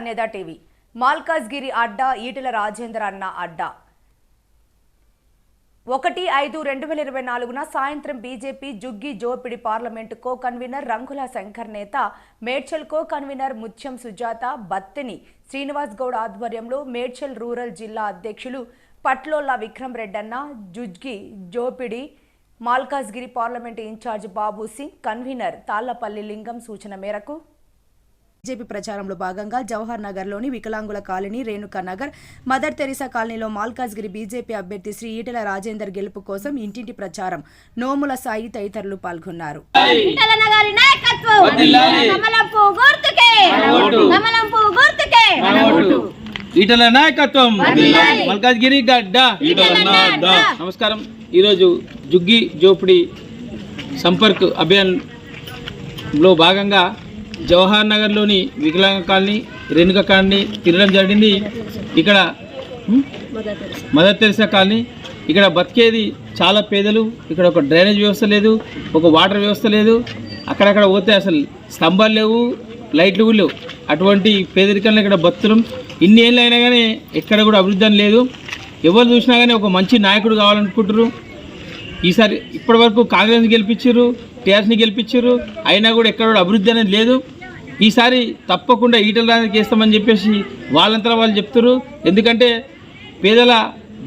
కన్యద TV Malkajgiri అడ్డా ఈటెల రాజేందర్ అన్న అడ్డా 1/5/2024 సాయంత్రం BJP Jhuggi జోపిడి parliament co convener రంగుల శంకర్ నేత మేడ్చల్ కో కన్వీనర్ ముత్యం సుజాత బత్తెని శ్రీనివాస్ గౌడ్ ఆధ్వర్యంలో మేడ్చల్ రూరల్ జిల్లా అధ్యక్షులు పట్లోల్ల విక్రమ్ రెడ్డన్న జుగ్గి జోపిడి మాల్కాజ్గిరి పార్లమెంటు ఇన్ఛార్జ్ బాబు సింగ్ కన్వీనర్ తాళ్లపల్లి లింగం సూచన మేరకు బీజేపీ ప్రచారంలో భాగంగా జవహర్ నగర్లోని వికలాంగుల colony Renuka Nagar mother Teresa కాలనీలో మాల్కాజ్గిరి బీజేపీ అభ్యర్థి శ్రీ ఈటెల రాజేందర్ గెలుపు కోసం ఇంటింటి ప్రచారం నోముల సాయి తదితరులు పాల్గొన్నారు. ఈటెల నాయకత్వం మల్కాజ్గిరి గడ్డ. నమస్కారం. ఈరోజు జుగ్గి జోపిడి సంపర్క్ అభియాన్లో భాగంగా జవహర్ నగర్లోని వికలాంగ కాలనీ రేణుకా కాలనీ తిరగడం జరిగింది. ఇక్కడ మదర్ తెరిసా కాలనీ, ఇక్కడ బతికేది చాలా పేదలు. ఇక్కడ ఒక డ్రైనేజ్ వ్యవస్థ లేదు, ఒక వాటర్ వ్యవస్థ లేదు. అక్కడక్కడ పోతే అసలు స్తంభాలు లేవు, లైట్లు కూడా లేవు. అటువంటి పేదరికంలో ఇక్కడ బతుకుతున్నాం. ఇన్ని ఏళ్ళు అయినా కానీ ఎక్కడ కూడా అభివృద్ధి అని లేదు. ఎవరు చూసినా కానీ ఒక మంచి నాయకుడు కావాలనుకుంటారు. ఈసారి ఇప్పటి వరకు కాంగ్రెస్ని గెలిపించారు, టీఆర్ఎస్ని గెలిపించారు, అయినా కూడా ఎక్కడ కూడా అభివృద్ధి అనేది లేదు. ఈసారి తప్పకుండా ఈటెల రాజేందర్కి వేస్తామని చెప్పేసి వాళ్ళంతా వాళ్ళు చెప్తారు. ఎందుకంటే పేదల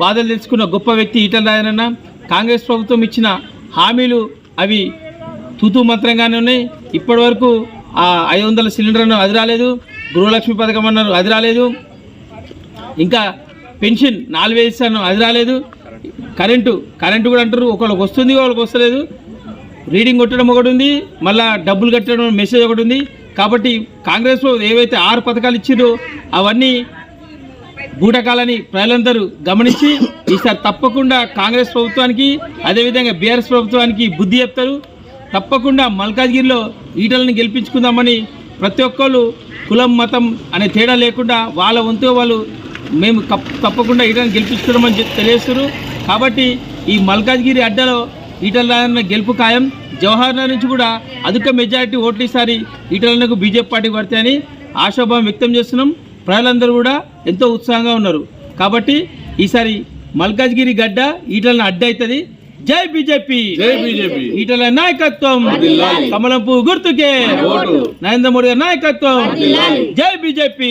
బాధలు తెలుసుకున్న గొప్ప వ్యక్తి ఈటెల రాజేందర్. కాంగ్రెస్ ప్రభుత్వం ఇచ్చిన హామీలు అవి తూతూ మంత్రంగానే ఉన్నాయి. ఇప్పటి వరకు 500 సిలిండర్ అన్నారు, అది రాలేదు. గృహలక్ష్మి పథకం అన్నారు, అది రాలేదు. ఇంకా పెన్షన్ 4000 ఇస్తాను, అది రాలేదు. కరెంటు కూడా అంటారు, ఒకళ్ళకి వస్తుంది, వాళ్ళకి వస్తలేదు. రీడింగ్ కొట్టడం ఒకటి ఉంది, మళ్ళీ డబ్బులు కట్టడం మెసేజ్ ఒకటి ఉంది. కాబట్టి కాంగ్రెస్లో ఏవైతే 6 పథకాలు ఇచ్చిందో అవన్నీ బూటకాలని ప్రజలందరూ గమనించి ఈసారి తప్పకుండా కాంగ్రెస్ ప్రభుత్వానికి అదేవిధంగా బీఆర్ఎస్ ప్రభుత్వానికి బుద్ధి చెప్తారు. తప్పకుండా మల్కాజ్గిరిలో ఈటలను గెలిపించుకుందామని ప్రతి ఒక్కళ్ళు కులం మతం అనే తేడా లేకుండా వాళ్ళ వంతు వాళ్ళు మేము తప్పకుండా ఈటలను గెలిపించుకోవడమని తెలియజేస్తారు. కాబట్టి ఈ మల్కాజ్గిరి అడ్డలో ఈటెల రాజేందర్ గెలుపు ఖాయం. జవహర్ నగర్ నుంచి కూడా అధిక మెజారిటీ ఓట్లు ఈసారి ఈటెలకు బీజేపీ పార్టీకి పడతాయని ఆశాభావం వ్యక్తం చేస్తున్నాం. ప్రజలందరూ కూడా ఎంతో ఉత్సాహంగా ఉన్నారు. కాబట్టి ఈసారి మల్కాజ్గిరి గడ్డ ఈటెలను అడ్డ అవుతుంది. జై బీజేపీ, ఈటెల నాయకత్వం, కమలం పువ్వు గుర్తుకే నరేంద్ర మోడీ గారి నాయకత్వం. జై బీజేపీ.